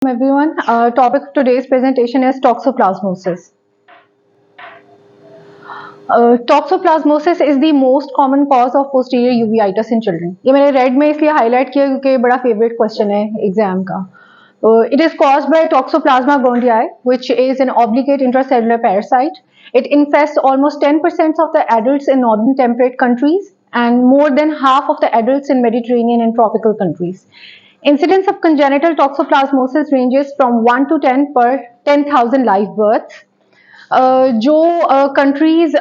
Everyone. Topic of today's presentation is toxoplasmosis. Toxoplasmosis is the most common cause of posterior uveitis in children. ये मैंने red में इसलिए highlight किया क्योंकि बड़ा फेवरेट क्वेश्चन है एग्जाम का. It is caused by Toxoplasma gondii, which is an obligate intracellular parasite. It infests almost 10% of the adults in northern temperate countries and more than half of the adults in Mediterranean and tropical countries. Incidence of congenital toxoplasmosis ranges from 1 to 10 per 10,000 live births. जो countries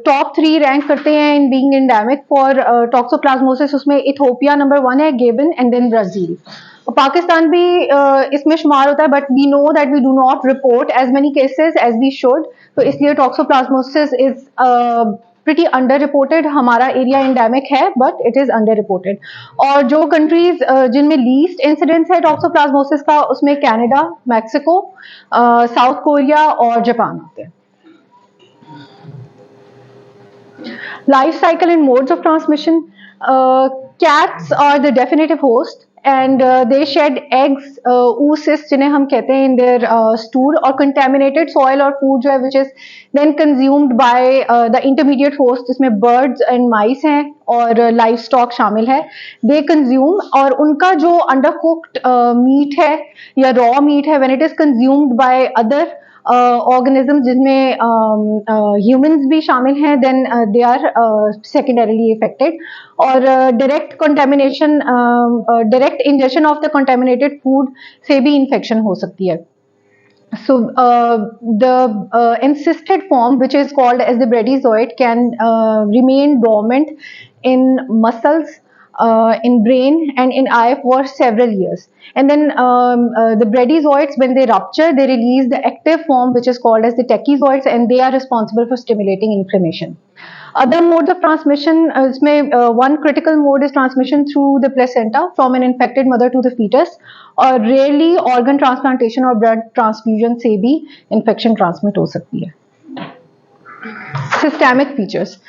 top 3 rank करते हैं in being endemic for toxoplasmosis, उसमें Ethiopia number 1 है, Gabon and then Brazil. Pakistan भी इसमें शुमार होता है, but we know that we do not report as many cases as we should. तो इसलिए toxoplasmosis is pretty under reported. हमारा एरिया एंडेमिक है but it is under reported. और जो कंट्रीज जिनमें लीस्ट इंसिडेंस है टॉक्सोप्लाज्मोसिस का, उसमें कनाडा, मैक्सिको, साउथ कोरिया और जापान आते हैं. Life cycle and modes of transmission. Cats are the definitive host and they shed eggs, oocysts जिन्हें हम कहते हैं, in their stool, और contaminated soil और food जो है which is then consumed by the intermediate host, जिसमें birds and mice हैं और livestock शामिल है. They consume, और उनका जो undercooked meat है या raw meat है, when it is consumed by other organism जिनमें ह्यूमंस भी शामिल हैं, देन दे आर सेकेंडरीली इफेक्टेड. और direct contamination, direct injection of the contaminated food से भी इन्फेक्शन हो सकती है. So the encysted form, which is called as the bradyzoid, can remain dormant in muscles, in brain and in eye for several years. And then the bradyzoids, when they rupture, they release the active form, which is called as the tachyzoids, and they are responsible for stimulating inflammation. Other modes of transmission, one critical mode is transmission through the placenta from an infected mother to the fetus, और rarely organ transplantation और blood transfusion से भी infection transmit हो सकती है. Systemic features.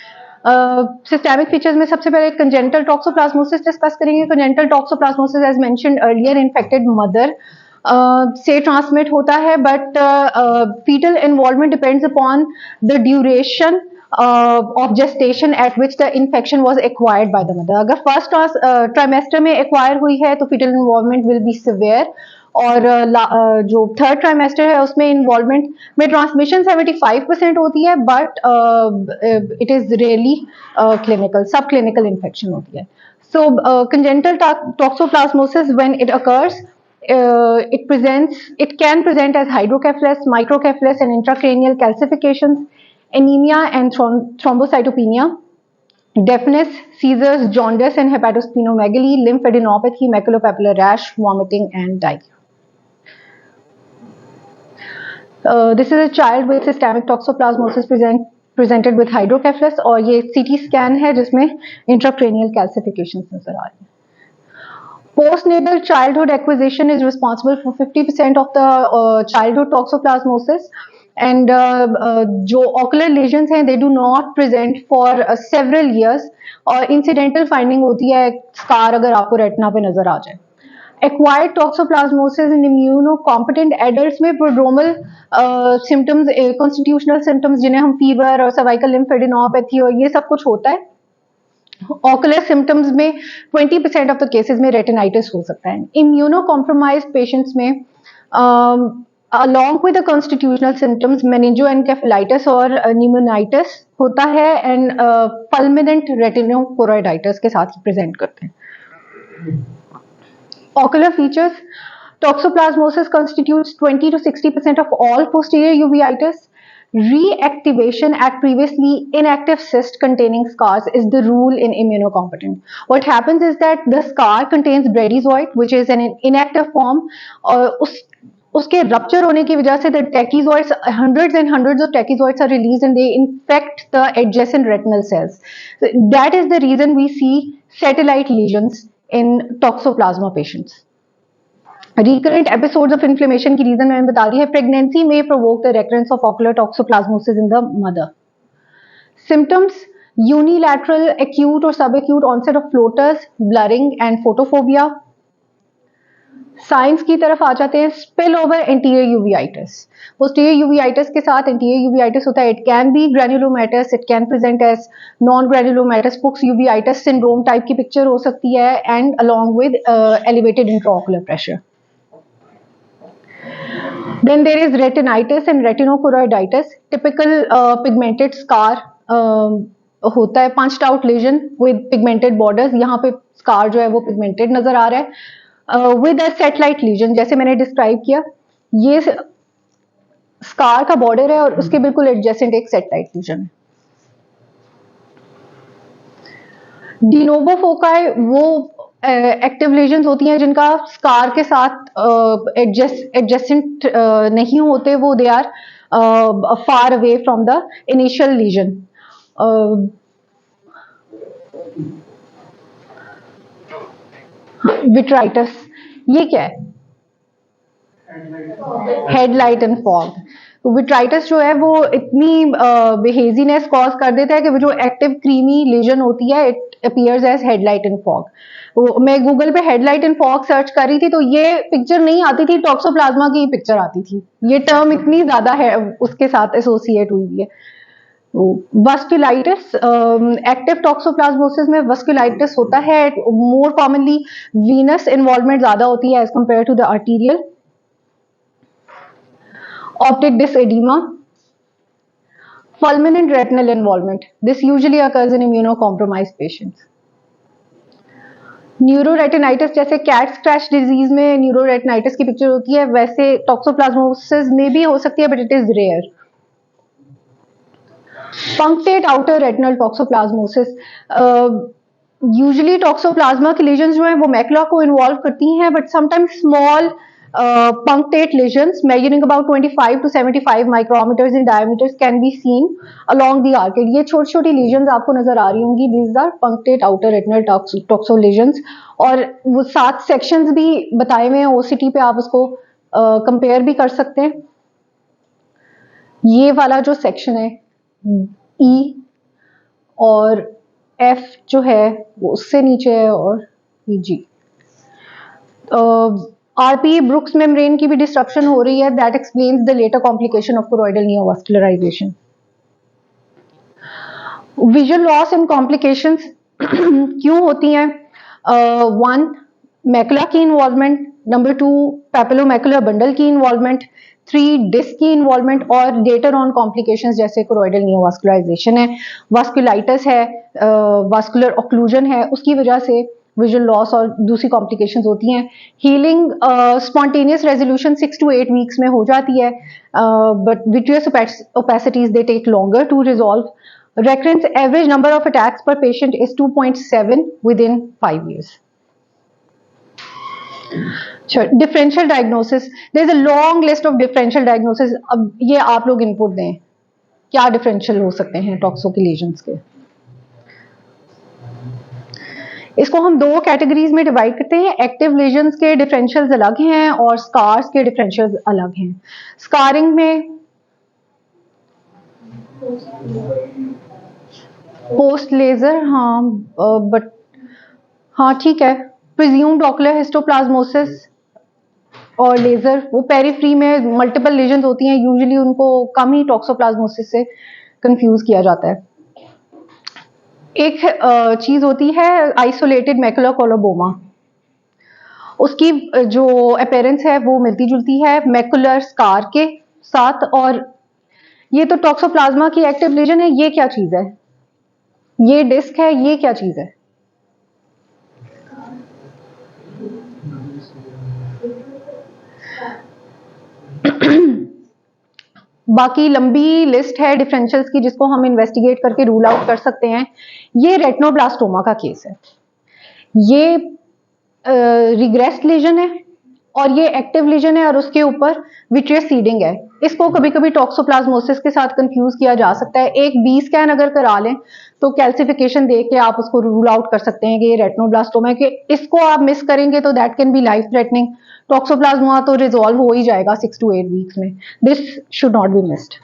Systemic features में सबसे पहले congenital toxoplasmosis डिस्कस करेंगे. Congenital toxoplasmosis, as mentioned earlier, infected mother से ट्रांसमिट होता है, but fetal involvement depends upon the duration of gestation at which the infection was acquired by the mother. अगर first trimester में acquire हुई है तो fetal involvement will be severe, और जो थर्ड ट्राइमेस्टर है उसमें इन्वॉल्वमेंट में ट्रांसमिशन 75% होती है, but it is really clinical, subclinical infection होती है. So congenital toxoplasmosis when it occurs, it can present as hydrocephalus, microcephalus and intracranial calcifications, anemia and thrombocytopenia, deafness, seizures, jaundice and hepatosplenomegaly, lymphadenopathy, maculopapular rash, vomiting and diarrhea. This is a child with systemic toxoplasmosis presented with hydrocephalus, और ये CT scan है जिसमें intracranial calcifications नजर आ रही है. Postnatal childhood acquisition is responsible for 50% of the childhood toxoplasmosis, and जो ocular lesions हैं they do not present for several years, और incidental finding होती है scar अगर आपको रेटिना पे नजर आ जाए. Acquired toxoplasmosis in immunocompetent adults में prodromal symptoms, constitutional symptoms जिन्हें हम fever और cervical lymphadenopathy और ये सब कुछ होता है. Ocular symptoms में 20% of the cases में retinitis हो सकता है. Immunocompromised patients में along with the constitutional symptoms meningoencephalitis और pneumonitis होता है, and fulminant retinochoroiditis के साथ present करते हैं. Ocular features. Toxoplasmosis constitutes 20 to 60% of all posterior uveitis. Reactivation at previously inactive cyst containing scars is the rule in immunocompetent. What happens is that the scar contains bradyzoid, which is an inactive form. उसके rupture होने की वजह से the tachyzoids, hundreds and hundreds of tachyzoids are released and they infect the adjacent retinal cells. So that is the reason we see satellite lesions in toxoplasma patients. Recurrent episodes of inflammation की reason मैंने बता दी है. Pregnancy may provoke the recurrence of ocular toxoplasmosis in the mother. Symptoms: unilateral, acute or subacute onset of floaters, blurring and photophobia. Signs की तरफ आ जाते हैं. Spill over anterior uveitis. Posterior uveitis के साथ एंटीरियर यूवीआइटिस होता है. It can be granulomatous, it can present as non granulomatous. Fuchs uveitis syndrome type की पिक्चर हो सकती है and along with elevated intraocular pressure. Then there is retinitis and retinochoroiditis. Typical pigmented scar होता है. punched out lesion with pigmented borders. यहाँ पे scar जो है वो pigmented नजर आ रहा है. With a satellite lesion, जैसे मैंने describe किया, ये scar का border है और उसके बिल्कुल adjacent एक satellite lesion है. डिनोवो फोकाई वो एक्टिव लेजन्स होती हैं जिनका स्कार के साथ एडजेसेंट नहीं होते. वो they are far away from the initial lesion. Vitritis ये क्या है? Headlight and fog. तो विट्राइटिस जो है वो इतनी हेजीनेस कॉज कर देता है कि वो जो एक्टिव क्रीमी लेजन होती है it appears as headlight and fog. मैं गूगल पे हेडलाइट एंड फॉग सर्च कर रही थी तो ये पिक्चर नहीं आती थी, टॉक्सोप्लाज्मा की पिक्चर आती थी. ये टर्म इतनी ज्यादा है उसके साथ एसोसिएट हुई है. वस्कुलाइटिस, एक्टिव टॉक्सोप्लाज्मोसिस में वस्कुलाइटिस होता है. मोर कॉमनली वीनस इन्वॉल्वमेंट ज्यादा होती है as compare to the arterial. Optic disc edema, fulminant retinal involvement. This usually occurs in immunocompromised patients. न्यूरोरेटिनाइटिस, जैसे कैट स्क्रैच डिजीज में न्यूरोरेटिनाइटिस की पिक्चर होती है, वैसे टॉक्सोप्लाज्मोसिस में भी हो सकती है but it is rare. Punctate outer retinal toxoplasmosis. Usually toxoplasma की लीजन्स जो हैं वो मैकुला को इन्वॉल्व करती हैं but sometimes small punctate lesions measuring about 25 to 75 micrometers in diameters can be seen along the arcade. ये छोटी छोटी lesions आपको नजर आ रही होंगी. These are punctate outer retinal toxo lesions. और वो 7 sections भी बताए हुए हैं OCT पे, आप उसको compare भी कर सकते हैं. ये वाला जो section है E और F जो है वो उससे नीचे है और G. आरपी ब्रुक्स मेम्ब्रेन की भी डिस्ट्रक्शन हो रही है. That explains the later complication of choroidal neovascularization. Visual loss and complications क्यों होती हैं? 1 मैकुला की इन्वॉल्वमेंट, नंबर 2 पैपिलोमैकुलर बंडल की इन्वॉल्वमेंट, 3 डिस्क की इन्वॉल्वमेंट और लेटर ऑन कॉम्प्लिकेशंस जैसे कोरोइडल नियोवास्कुलराइजेशन है, वास्कुलाइटिस है, वास्कुलर ऑक्लूजन है, उसकी वजह से विजुअल लॉस और दूसरी कॉम्प्लिकेशंस होती हैं. Healing spontaneous resolution 6 to 8 weeks में हो जाती है but vitreous opacities they take longer to resolve. Recurrence average number of attacks per patient is 2.7 within 5 years. Sure. Differential diagnosis. There is a long list of differential diagnosis. अब ये आप लोग input दें, क्या डिफरेंशियल हो सकते हैं टॉक्सो की लीजन्स के. इसको हम 2 कैटेगरीज में डिवाइड करते हैं. एक्टिव लीजन्स के डिफरेंशियल्स अलग हैं और स्कार्स के डिफरेंशियल्स अलग हैं. स्कारिंग में पोस्ट लेजर, हाँ बट हाँ ठीक है. प्रिज्यूम्ड ऑकुलर हिस्टोप्लाज्मोसिस और लेजर, वो पेरिफ्री में मल्टीपल लीजन्स होती हैं, यूजुअली उनको कम ही टॉक्सोप्लाज्मोसिस से कंफ्यूज किया जाता है. एक चीज होती है आइसोलेटेड मैकुलर कोलोबोमा. उसकी जो अपीयरेंस है वो मिलती जुलती है मैकुलर स्कार के साथ. और ये तो टॉक्सोप्लाज्मा की एक्टिव लीजन है. ये क्या चीज है? ये डिस्क है. ये क्या चीज है? बाकी लंबी लिस्ट है डिफरेंशियल्स की जिसको हम इन्वेस्टिगेट करके रूल आउट कर सकते हैं. ये रेटिनोब्लास्टोमा का केस है. ये रिग्रेस्ड लीजन है और ये एक्टिव लीजन है और उसके ऊपर विट्रियस सीडिंग है. इसको कभी कभी टॉक्सोप्लाज्मोसिस के साथ कंफ्यूज किया जा सकता है. एक बी स्कैन अगर करा लें तो कैल्सिफिकेशन देख के आप उसको रूल आउट कर सकते हैं कि ये रेटिनोब्लास्टोमा है. कि इसको आप मिस करेंगे तो that can be life threatening. Toxoplasma तो रिजॉल्व हो ही जाएगा 6 to 8 वीक्स में. This should not be missed.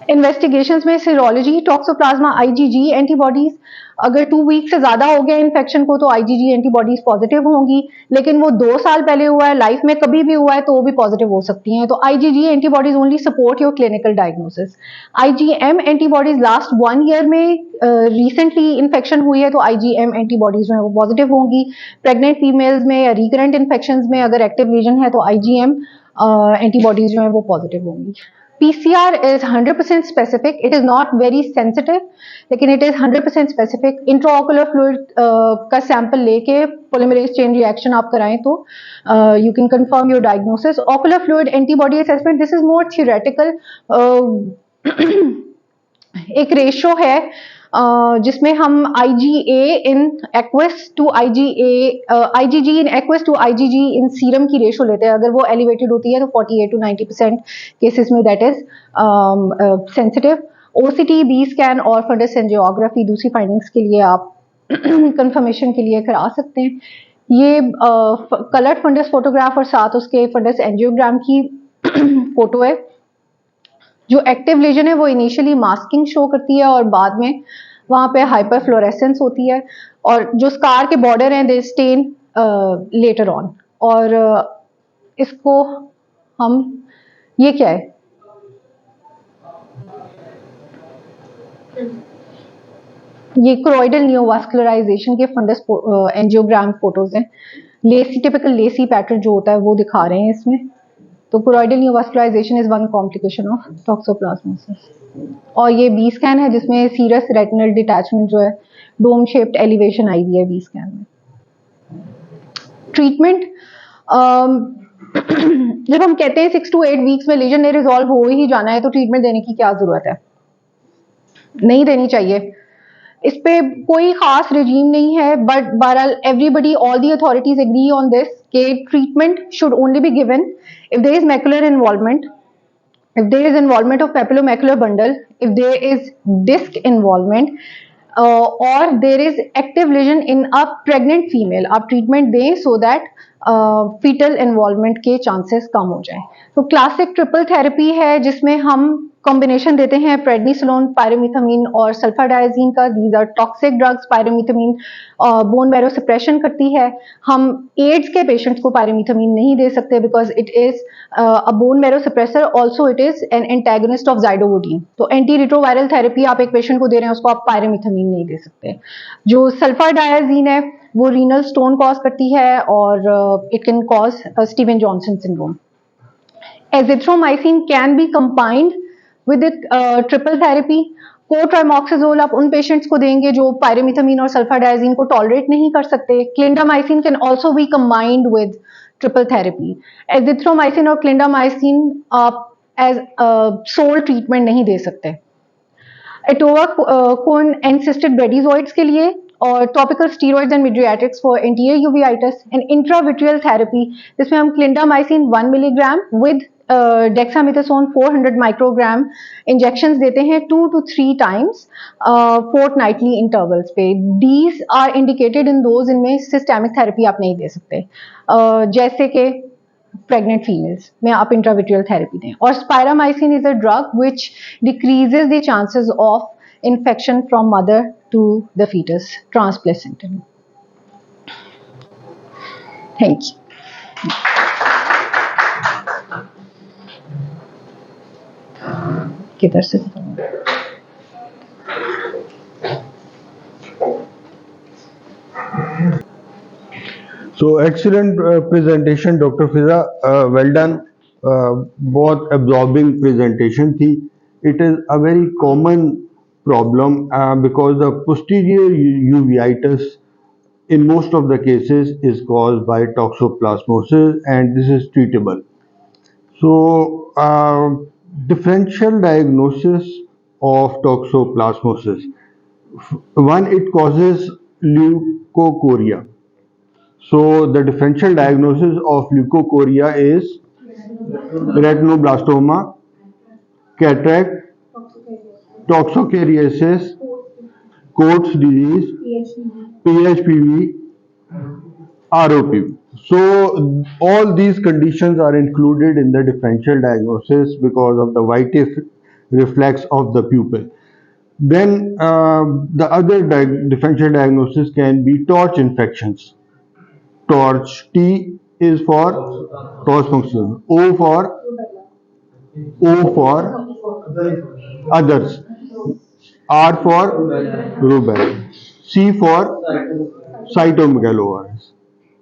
Investigations में सीरोलॉजी, टॉक्सोप्लाज्मा IgG एंटीबॉडीज, अगर 2 वीक से ज़्यादा हो गया इन्फेक्शन को तो IgG एंटीबॉडीज पॉजिटिव होंगी, लेकिन वो 2 साल पहले हुआ है, लाइफ में कभी भी हुआ है तो वो भी पॉजिटिव हो सकती हैं। तो IgG antibodies only support your clinical diagnosis. IgM antibodies last 1 year में रिसेंटली इन्फेक्शन हुई है तो IgM एंटीबॉडीज जो है वो पॉजिटिव होंगी। प्रेग्नेंट फीमेल्स में या रिकरेंट इन्फेक्शन में अगर एक्टिव लीजन है तो IgM एंटीबॉडीज जो है वो पॉजिटिव होंगी। PCR is 100% specific. It is not very sensitive, लेकिन it is 100% specific. Intraocular fluid का sample लेके polymerase chain reaction आप कराएं तो you can confirm your diagnosis. Ocular fluid antibody assessment, this is more theoretical. एक ratio है जिसमें हम IgA in aqueous to IgG in aqueous to IgG in serum की रेशो लेते हैं। अगर वो एलिवेटेड होती है तो 48 to 90% केसेस में that is sensitive. OCT, B scan और फंडस एंजियोग्राफी दूसरी फाइंडिंग्स के लिए आप कंफर्मेशन के लिए करा सकते हैं। ये कलर्ड फंडस फोटोग्राफ और साथ उसके फंडस एंजियोग्राम की फोटो है। जो एक्टिव लीजन है वो इनिशियली मास्किंग शो करती है और बाद में वहाँ पे हाइपरफ्लोरेसेंस होती है, और जो स्कार के बॉर्डर हैं दे स्टेन लेटर ऑन। और इसको हम, ये क्या है, ये क्रोइडल नियोवास्कुलराइजेशन के फंडस एंजियोग्राम फोटोज हैं। लेसी, टिपिकल लेसी पैटर्न जो होता है वो दिखा रहे हैं इसमें। तो choroidal neovascularization is one complication of toxoplasmosis. और ये बी स्कैन है जिसमें सीरस रेटिनल डिटैचमेंट जो है डोम शेप्ड एलिवेशन आई हुई है बी स्कैन में। ट्रीटमेंट, जब हम कहते हैं 6 to 8 वीक्स में लीजन ने रिजॉल्व हो ही जाना है तो ट्रीटमेंट देने की क्या जरूरत है, नहीं देनी चाहिए। इस पे कोई खास रेजीम नहीं है, बट बहरहाल everybody, all the authorities agree on this कि treatment should only be given if there is macular involvement, if there is involvement of papillomacular bundle, if there is disc involvement, or there is active lesion in a pregnant female, आप treatment दें so that fetal involvement के chances कम हो जाए। तो classic triple therapy है जिसमें हम combination देते हैं प्रेडनिसोलोन, पायरोमिथामिन और सल्फाडायजीन का। These are toxic drugs. Pyrimethamine bone marrow suppression करती है। हम एड्स के पेशेंट्स को पायरोमिथामिन नहीं दे सकते because it is a bone marrow suppressor, also it is an antagonist of zidovudine. तो एंटी रिट्रोवायरल थेरेपी आप एक पेशेंट को दे रहे हैं उसको आप पायरोमिथामिन नहीं दे सकते। जो सल्फाडायजीन है वो रीनल स्टोन कॉज करती है और it can cause Steven Johnson syndrome. Azithromycin can be combined with triple therapy. Cotrimoxazole आप उन पेशेंट्स को देंगे जो पायरोमिथामिन और सल्फाडायजीन को टॉलरेट नहीं कर सकते। Clindamycin can also be combined with triple therapy. Azithromycin और क्लिंडामाइसिन आप एज सोल ट्रीटमेंट नहीं दे सकते। एटोवाकोन एंसिस्टेड ब्रेडिजोइड्स के लिए और topical steroids and mydriatics for anterior uveitis and intravitreal therapy जिसमें हम clindamycin 1 milligram with dexamethasone 400 microgram injections देते हैं 2 to 3 times फोर्टनाइटली इंटरवल्स पे। These are indicated in those इनमें सिस्टेमिक थेरेपी आप नहीं दे सकते, जैसे कि प्रेग्नेंट फीमेल्स में आप इंट्राविट्रियल थेरेपी दें। और spiramycin is a drug which decreases the chances of infection from mother to the fetus transplacentally. Thank you. किधर से So excellent presentation Dr. Fiza, well done. बहुत absorbing presentation थी. It is a very common problem because the posterior uveitis in most of the cases is caused by toxoplasmosis and this is treatable. So differential diagnosis of toxoplasmosis. One, it causes leukocoria. So the differential diagnosis of leukocoria is retinoblastoma, cataract, toxocariasis, Coats disease, PHPV, ROP. So all these conditions are included in the differential diagnosis because of the white reflex of the pupil. Then the other differential diagnosis can be torch infections. Torch, T is for torch function, O for others, R for rubella, C for cytomegalovirus,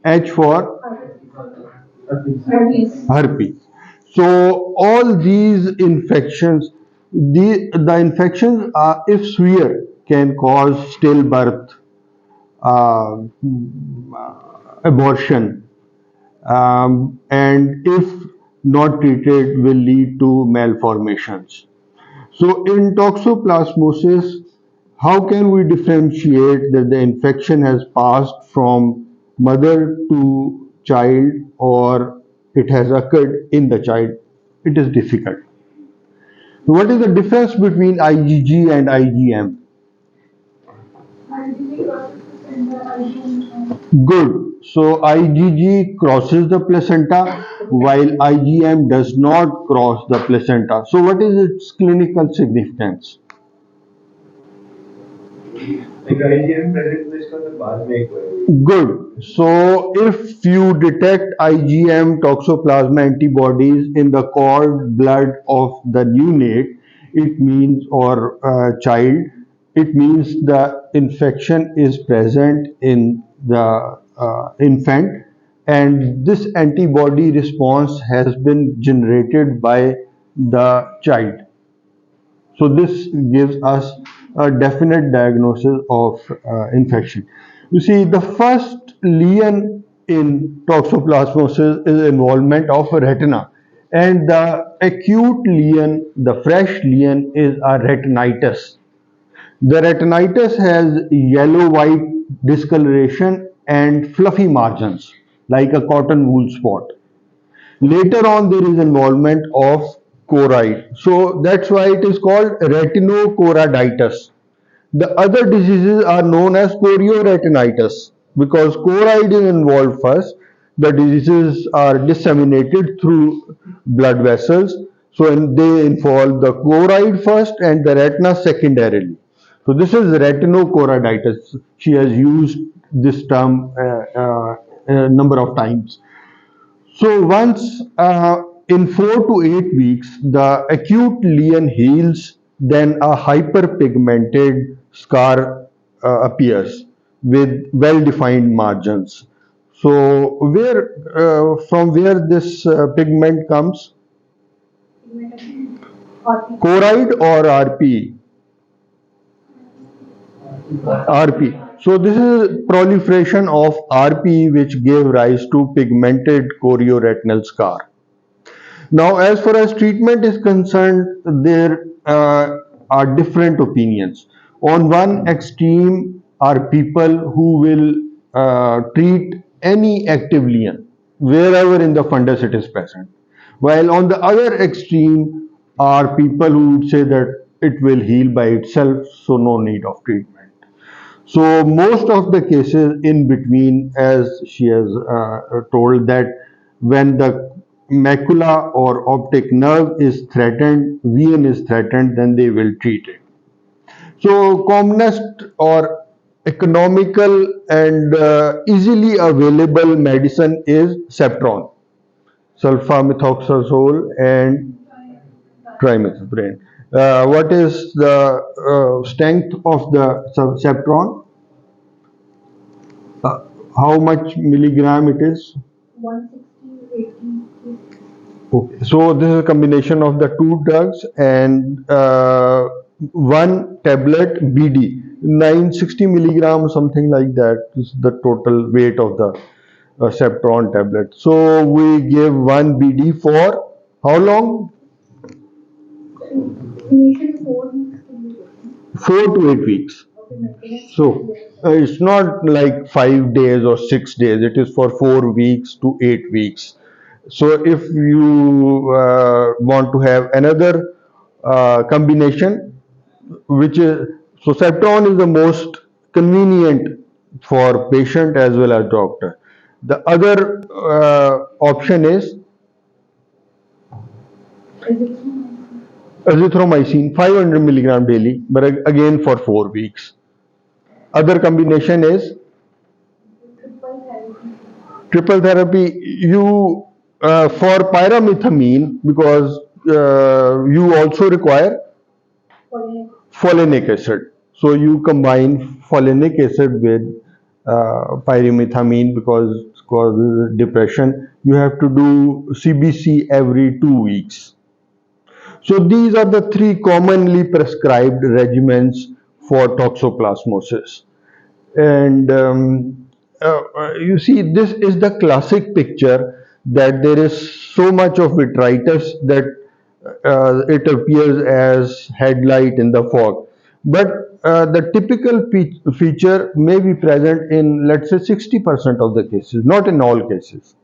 H for herpes. So all these infections, the infections are, if severe, can cause stillbirth, uh, abortion, and if not treated, will lead to malformations. So in toxoplasmosis, how can we differentiate that the infection has passed from mother to child or it has occurred in the child? It is difficult. What is the difference between IgG and IgM? Good. So IgG crosses the placenta while IgM does not cross the placenta. So what is its clinical significance? Good. So if you detect IgM toxoplasma antibodies in the cord blood of the neonate, it means or child, it means the infection is present in the infant, and this antibody response has been generated by the child. So this gives us a definite diagnosis of infection. You see, the first lesion in toxoplasmosis is involvement of retina, and the acute lesion, the fresh lesion, is a retinitis. The retinitis has yellow-white discoloration and fluffy margins, like a cotton wool spot. Later on, there is involvement of choroid. So that's why it is called retinochoroiditis. The other diseases are known as chorioretinitis because choroid is involved first. The diseases are disseminated through blood vessels. So they involve the choroid first and the retina secondarily. So this is retinochoroiditis. She has used this term a number of times. So once in 4 to 8 weeks, the acute lesion heals, then a hyperpigmented scar appears with well-defined margins. So from where this pigment comes? Choroid or RP? RP. So this is proliferation of RP which gave rise to pigmented chorioretinal scar. Now, as far as treatment is concerned, there are different opinions. On one extreme are people who will treat any active lesion wherever in the fundus it is present, while on the other extreme are people who would say that it will heal by itself, so no need of treatment. So most of the cases in between, as she has told, that when the macula or optic nerve is threatened, VN is threatened, then they will treat it. So commonest or economical and easily available medicine is Septron, sulfamethoxazole and trimethoprim. What is the strength of the Septron? Uh, how much milligram it is? Okay. So this is a combination of the two drugs and one tablet BD, 960 milligram, something like that is the total weight of the Septron tablet. So we give one BD for how long? 4 to 8 weeks. So it's not like 5 days or 6 days. It is for 4 weeks to 8 weeks. So if you want to have another combination, which is so Septron is the most convenient for patient as well as doctor. The other option is azithromycin 500 milligram daily, but again for 4 weeks. Other combination is triple therapy. You for pyrimethamine, because you also require folinic acid. So you combine folinic acid with pyrimethamine because it causes depression. You have to do CBC every 2 weeks. So these are the three commonly prescribed regimens for toxoplasmosis. And you see, this is the classic picture that there is so much of vitritis that it appears as headlight in the fog. But the typical feature may be present in, let's say, 60% of the cases, not in all cases.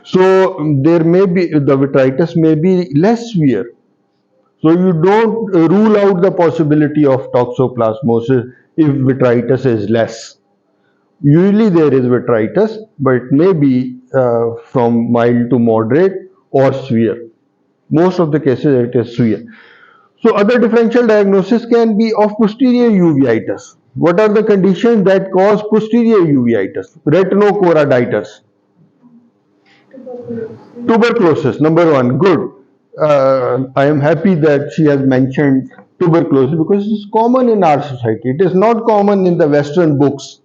So there may be, the vitritis may be less severe. So you don't rule out the possibility of toxoplasmosis if vitritis is less. Usually there is vitritis, but it may be from mild to moderate or severe. Most of the cases it is severe. So other differential diagnosis can be of posterior uveitis. What are the conditions that cause posterior uveitis? Retinochoroiditis. Tuberculosis, number one, good. I am happy that she has mentioned tuberculosis because it's common in our society. It is not common in the Western books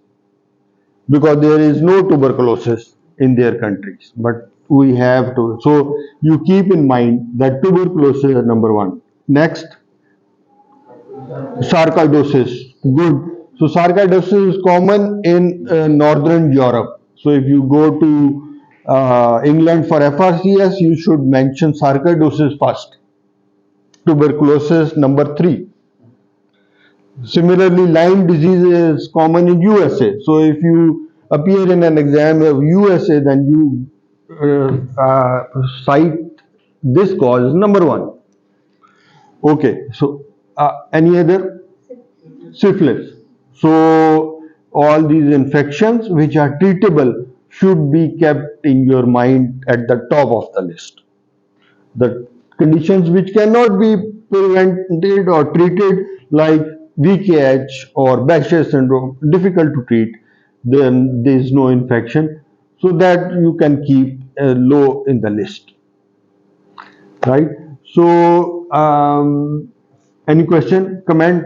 because there is no tuberculosis in their countries. But we have to. So you keep in mind that tuberculosis is number one. Next, sarcoidosis. Good. So sarcoidosis is common in northern Europe. So if you go to England for FRCS, you should mention sarcoidosis first. Tuberculosis number three. Similarly, Lyme disease is common in USA. So if you appear in an exam of USA, then you cite this cause number one. Okay. So any other? Syphilis. So all these infections which are treatable should be kept in your mind at the top of the list. The conditions which cannot be prevented or treated, like VKH or Behçet syndrome, difficult to treat, then there is no infection, so that you can keep low in the list, right? So any question, comment?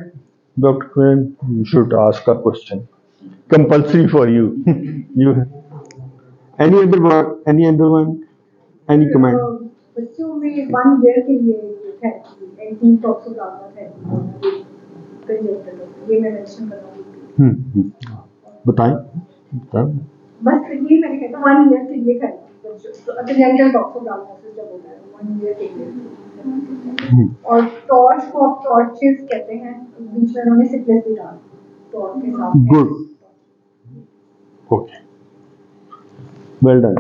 Dr. Quinn, you should ask a question. Compulsory for you. You any other one? Any other one? Any comment? बच्चों में 1 year के लिए therapy anti toxoplasma therapy conjunctive ये मैं mention कर रहा हूँ बताएं बताएं बस ये मैंने कहता 1 year के लिए थेरेपी तो कंजक्टिव टॉक्सोप्लाज्मोसिस जब होता है 1 year के लिए और टॉर्च को आप टॉर्चेस कहते हैं बीच में उन्होंने सिप्लेस भी डाला टॉर्च के साथ गुड ओके वेल डन